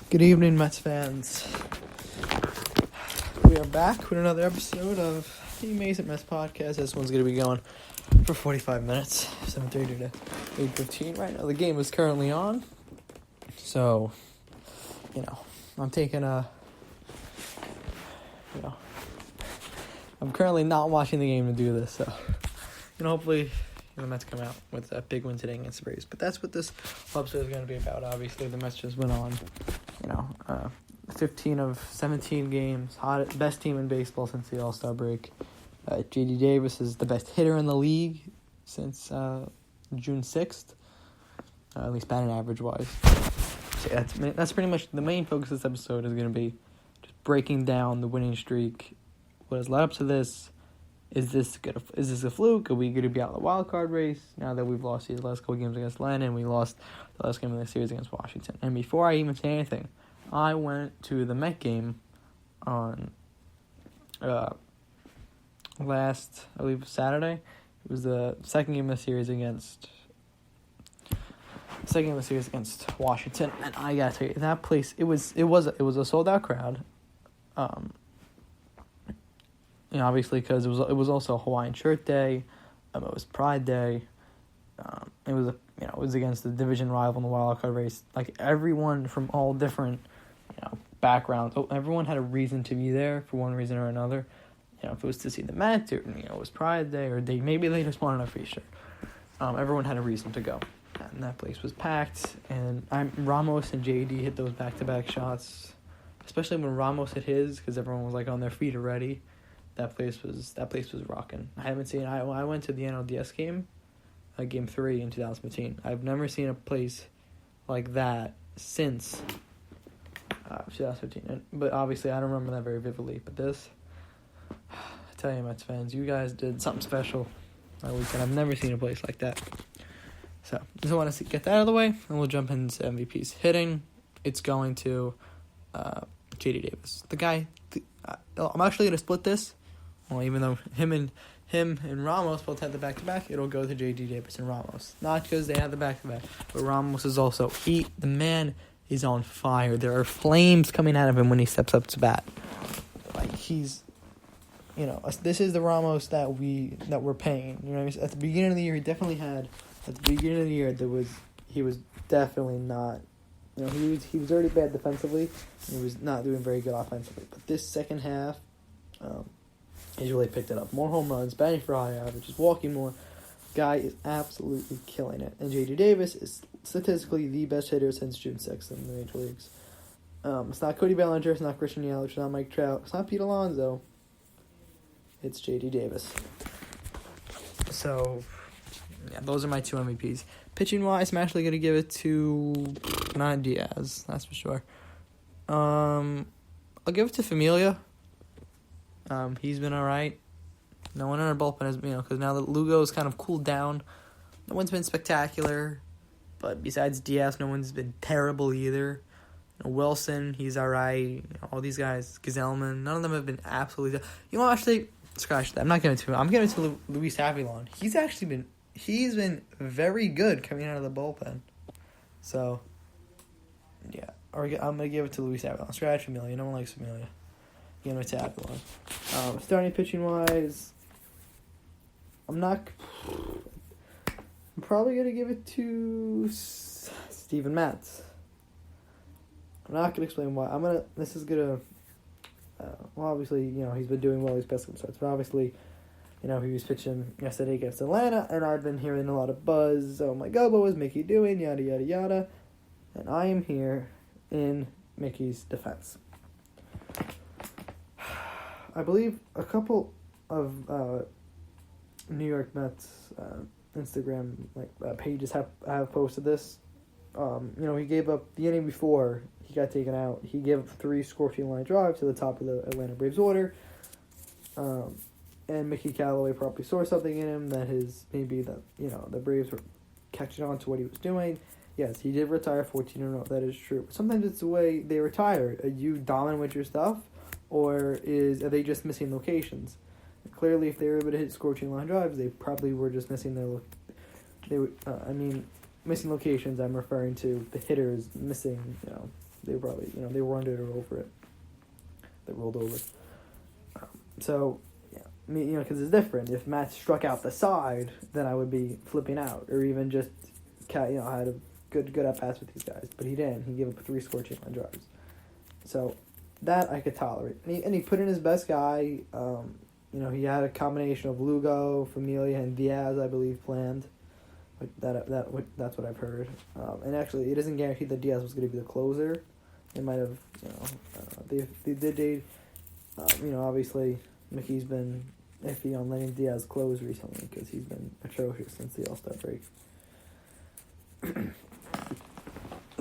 Good evening, Mets fans. We are back with another episode of the Amazin Mets podcast. This one's going to be going for 45 minutes, 7:30 to 8:15. Right now, the game is currently on. So, I'm taking I'm currently not watching the game to do this. So, hopefully the Mets come out with a big win today against the Braves. But that's what this episode is going to be about. Obviously, the Mets just went on, 15 of 17 games. Best team in baseball since the All-Star break. J.D. Davis is the best hitter in the league since June 6th, at least batting average-wise. So that's pretty much the main focus of this episode is going to be just breaking down the winning streak. What has led up to this? Is this a fluke? Are we going to be out of the wild card race now that we've lost these last couple games against Atlanta and we lost the last game of the series against Washington? And before I even say anything, I went to the Met game on last, I believe, Saturday. It was the second game of the series against Washington, and I gotta tell you, that place it was a sold out crowd. Obviously because it was also Hawaiian Shirt Day, it was Pride Day, it was against the division rival in the wild card race. Like everyone from all different backgrounds, everyone had a reason to be there for one reason or another. If it was to see the Mets, or it was Pride Day, or maybe they just wanted a free shirt. Everyone had a reason to go, and that place was packed. And Ramos and JD hit those back-to-back shots, especially when Ramos hit his, because everyone was on their feet already. That place was rocking. I went to the NLDS game, Game 3 in 2015. I've never seen a place like that since 2015. But obviously, I don't remember that very vividly. But this, I tell you, Mets fans, you guys did something special that weekend. I've never seen a place like that. So, just want to get that out of the way, and we'll jump into MVPs. Hitting, it's going to J.D. Davis. The guy, I'm actually going to split this. Well, even though him and Ramos both had the back-to-back, it'll go to J.D. Davis and Ramos. Not because they had the back-to-back, but Ramos is also... The man is on fire. There are flames coming out of him when he steps up to bat. He's... this is the Ramos that we're paying. At the beginning of the year, he definitely had... At the beginning of the year, he was definitely not... he was already bad defensively. And he was not doing very good offensively. But this second half... he's really picked it up. More home runs, batting for high averages, walking more. Guy is absolutely killing it. And J.D. Davis is statistically the best hitter since June 6th in the Major Leagues. It's not Cody Bellinger, it's not Christian Yelich, it's not Mike Trout, it's not Pete Alonso. It's J.D. Davis. So, yeah, those are my two MVPs. Pitching-wise, I'm actually going to give it to not Diaz, that's for sure. I'll give it to Familia. He's been all right. No one in our bullpen has, because now that Lugo's kind of cooled down, no one's been spectacular. But besides Diaz, no one's been terrible either. Wilson, he's all right. All these guys, Gazelman, none of them have been absolutely... Actually, scratch that. I'm not giving it to him. I'm giving it to Luis Avilan. He's been very good coming out of the bullpen. So, yeah. I'm going to give it to Luis Avilan. Scratch Familia. No one likes Familia. Give it to Avilan. Starting pitching-wise, I'm probably going to give it to Steven Matz. I'm not going to explain why. Obviously, he's been doing well these past couple starts, but obviously, he was pitching yesterday against Atlanta, and I've been hearing a lot of buzz. Oh my God, what was Mickey doing? Yada, yada, yada. And I am here in Mickey's defense. I believe a couple of New York Mets Instagram pages have posted this. He gave up the inning before he got taken out. He gave up 3 scorching line drives to the top of the Atlanta Braves order. And Mickey Callaway probably saw something in him that the Braves were catching on to what he was doing. Yes, he did retire 14-0. That is true. But sometimes it's the way they retire. Are you dominant with your stuff? Or are they just missing locations? Clearly, if they were able to hit scorching line drives, they probably were just missing missing locations. I'm referring to the hitters missing, they probably, they were under or over it. They rolled over. So, yeah, because it's different. If Matt struck out the side, then I would be flipping out, or even just, had a good at bats with these guys. But he didn't. He gave up 3 score 2-run drives. So that I could tolerate. And he put in his best guy. He had a combination of Lugo, Familia, and Diaz, I believe, planned. That's what I've heard. And actually, it isn't guaranteed that Diaz was going to be the closer. They might have, they did. Obviously, Mickey's been iffy on letting Diaz close recently because he's been atrocious since the All-Star break.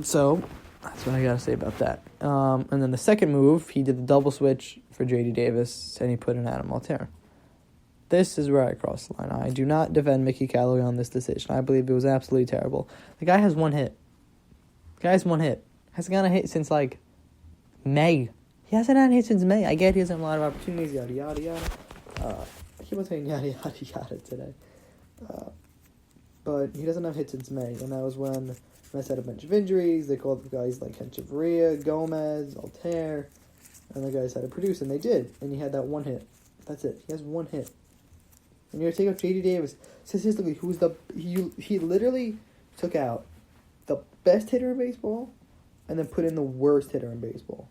So, that's what I got to say about that. And then the second move, he did the double switch for J.D. Davis, and he put in Adam Altera. This is where I cross the line. I do not defend Mickey Callaway on this decision. I believe it was absolutely terrible. The guy has 1 hit. Hasn't gotten a hit since, May. He hasn't had a hit since May. I get he hasn't had a lot of opportunities, yada, yada, yada. I keep on saying yada, yada, yada today. But he doesn't have hits since May, and that was when Mets had a bunch of injuries. They called the guys like Hencheveria, Gomez, Altair, and the guys had to produce, and they did. And he had that 1 hit. That's it. He has 1 hit. And you're taking out J.D. Davis, statistically, he literally took out the best hitter in baseball and then put in the worst hitter in baseball.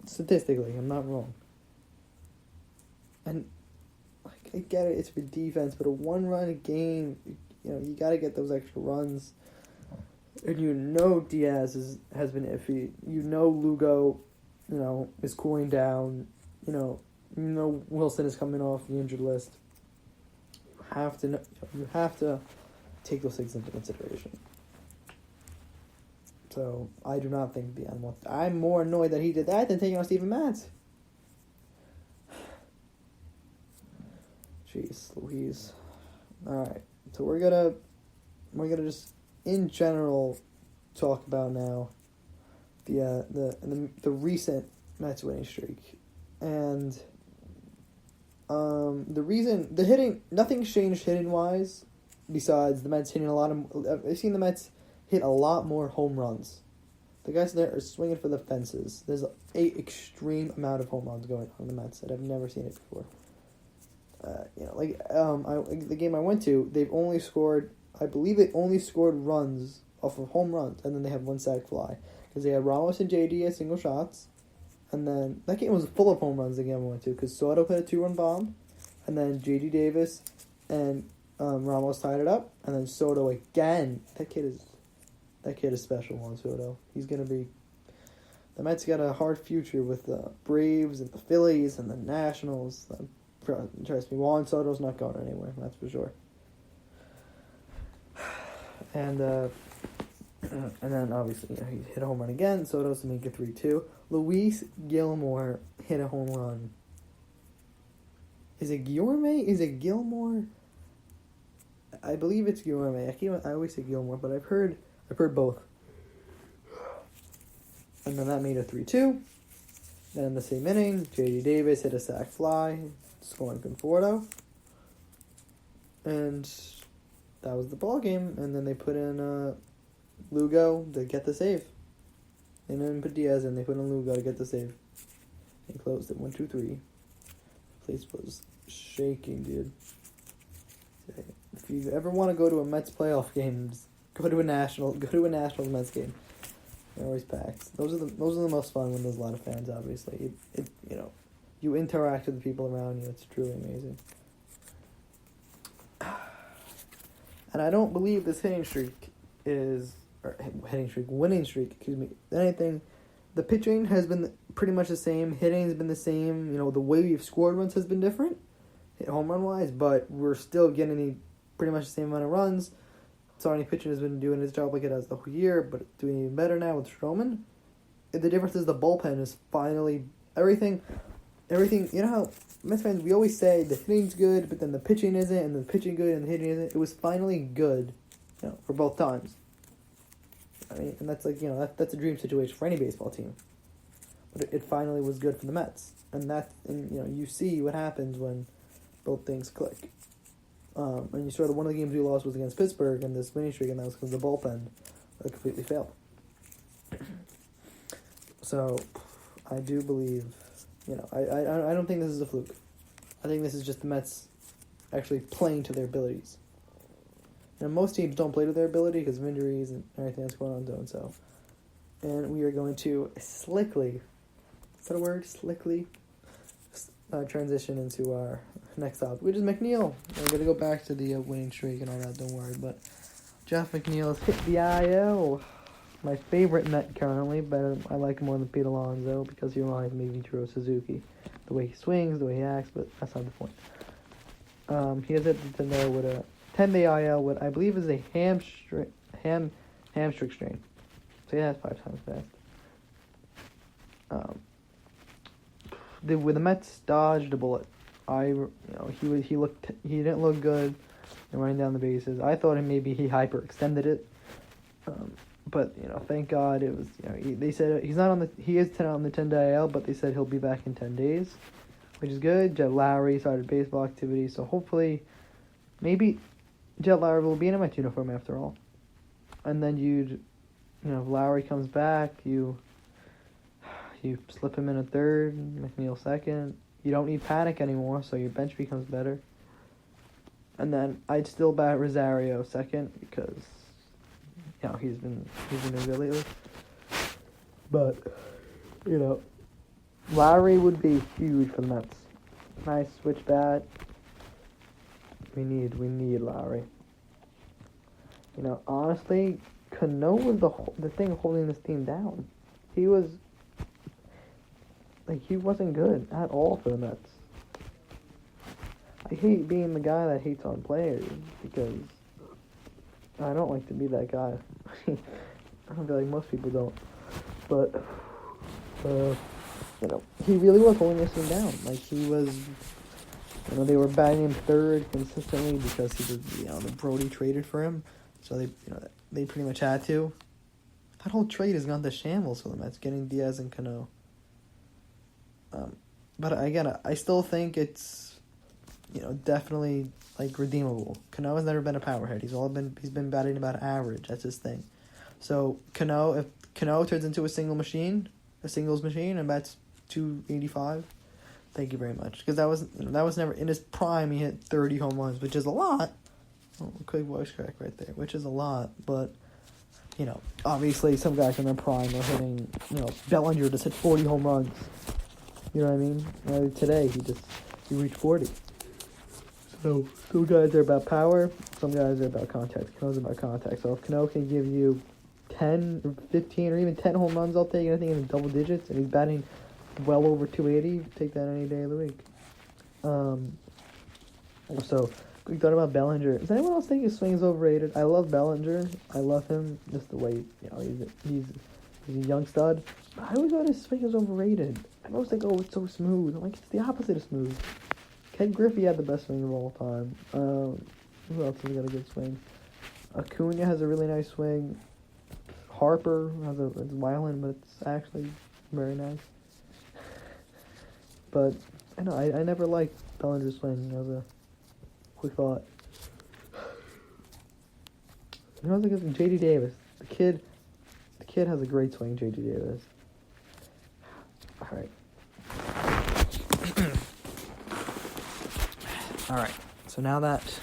Statistically, I'm not wrong. And I get it, it's for defense, but a 1-run game, you got to get those extra runs. And Diaz has been iffy. Lugo, is cooling down. Wilson is coming off the injured list. You have to take those things into consideration. So I do not think the animal. I'm more annoyed that he did that than taking on Steven Matz. Jeez Louise. Alright. So we're gonna just in general talk about now the recent Mets winning streak. And the hitting, nothing's changed hitting wise besides the Mets hitting a lot of. I've seen the Mets hit a lot more home runs. The guys there are swinging for the fences. There's an extreme amount of home runs going on in the Mets that I've never seen it before. The game I went to, I believe they only scored runs off of home runs, and then they had 1 sac fly because they had Ramos and JD at single shots. And then that game was full of home runs. The game I went to because Soto hit a 2-run bomb, and then J.D. Davis and Ramos tied it up, and then Soto again. That kid is special, Juan Soto. He's gonna be. The Mets got a hard future with the Braves and the Phillies and the Nationals. Trust me, Juan Soto's not going anywhere. That's for sure. And then obviously he hit a home run again. Soto's to make it 3-2. Luis Gilmore hit a home run. Is it Guillorme? Is it Gilmore? I believe it's Guillorme. I always say Gilmore, but I've heard both. And then that made it 3-2. Then in the same inning, J.D. Davis hit a sac fly, scoring Conforto. And that was the ball game. And then they put in Lugo to get the save. They didn't put Diaz in. They put in Lugo to get the save. They closed it 1-2-3. The place was shaking, dude. If you ever want to go to a Mets playoff game, go to a Nationals Mets game. They're always packed. Those are the most fun when there's a lot of fans. Obviously, you interact with the people around you. It's truly amazing. And I don't believe this winning streak. Excuse me. Anything, the pitching has been pretty much the same. Hitting has been the same. The way we've scored runs has been different, home run wise, but we're still getting pretty much the same amount of runs. Starting pitching has been doing his job like it has the whole year, but doing even better now with Stroman. The difference is the bullpen is finally everything. You know how Mets fans, we always say the hitting's good, but then the pitching isn't, and the pitching good and the hitting isn't. It was finally good, for both times. I mean, and that's that's a dream situation for any baseball team. But it finally was good for the Mets, and you see what happens when both things click. And you saw that one of the games we lost was against Pittsburgh in this winning streak, and that was because the bullpen completely failed. So, I do believe, I don't think this is a fluke. I think this is just the Mets actually playing to their abilities. Most teams don't play to their ability because of injuries and everything that's going on doing so. And we are going to slickly, is that a word? Slickly transition into our next topic, which is McNeil. We're going to go back to the winning streak and all that, don't worry. But Jeff McNeil has hit the IL. My favorite Met currently, but I like him more than Pete Alonso because he reminds me of Ichiro Suzuki. The way he swings, the way he acts, but that's not the point. He has hit the no with a 10-day IL with, I believe, is a hamstring strain. So yeah, that's 5 times fast. The Mets dodged a bullet. He didn't look good in running down the bases. I thought maybe he hyperextended it. But thank God it was. They said he is on the 10-day IL, but they said he'll be back in 10 days, which is good. Jet Lowry started baseball activity, so hopefully, maybe Jet Lowry will be in a Mets uniform after all. And then if Lowry comes back, you slip him in a third, McNeil second. You don't need Panic anymore, so your bench becomes better. And then I'd still bat Rosario second because he's been good lately. But Lowry would be huge for the Mets. Nice switch bat. We need Lowry. Honestly, Cano was the thing holding this team down. He wasn't good at all for the Mets. I hate being the guy that hates on players because I don't like to be that guy. I don't feel like most people don't. But he really was holding this team down. He was. They were batting him third consistently because he was, the Brody traded for him, so they pretty much had to. That whole trade has gone to shambles for the Mets, getting Diaz and Cano. But again, I still think it's, definitely redeemable. Cano has never been a power hit. He's been batting about average. That's his thing. So if Cano turns into a singles machine, and bats 285. Thank you very much. Because that was never in his prime. He hit 30 home runs, which is a lot. Oh, quick voice crack right there, which is a lot. But obviously some guys in their prime are hitting. Bellinger just hit 40 home runs. You know what I mean? Today he reached 40. So some guys are about power, some guys are about contact. Cano's about contact. So if Cano can give you 10 or 15 or even 10 home runs, I'll take anything in double digits, and he's batting well over 280. Take that any day of the week. Also, quick thought about Bellinger. Does anyone else think his swing is overrated? I love Bellinger. I love him just the way he's a young stud. But I always thought his swing is overrated. I always think, it's so smooth. I'm like, it's the opposite of smooth. Ken Griffey had the best swing of all time. Who else has got a good swing? Acuna has a really nice swing. Harper it's violent, but it's actually very nice. But I never liked Bellinger's swing. As a quick thought. I was like J.D. Davis. The kid has a great swing. J.D. Davis. All right. All right. So now that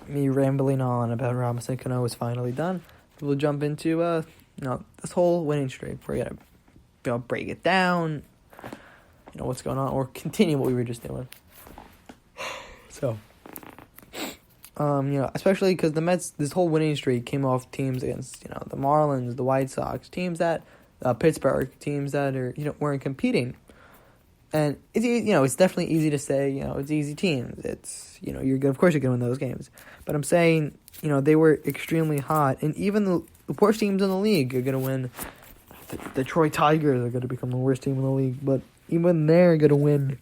me rambling on about Robinson Cano is finally done, we'll jump into this whole winning streak. We're gonna break it down. What's going on, or continue what we were just doing. So, especially because the Mets, this whole winning streak came off teams against the Marlins, the White Sox, teams that Pittsburgh, teams that are weren't competing. And it's definitely easy to say, it's easy teams. It's, you're good. Of course you're going to win those games. But I'm saying, they were extremely hot. And even the worst teams in the league are going to win. The Detroit Tigers are going to become the worst team in the league. But even they're going to win.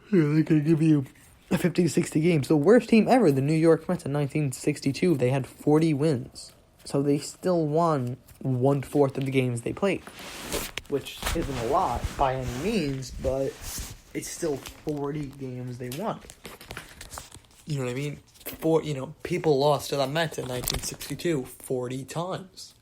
They're going to give you 50 to 60 games. The worst team ever, the New York Mets in 1962, they had 40 wins. So they still won 1/4 of the games they played. Which isn't a lot by any means, but it's still 40 games they won. You know what I mean? People lost to the Mets in 1962 40 times.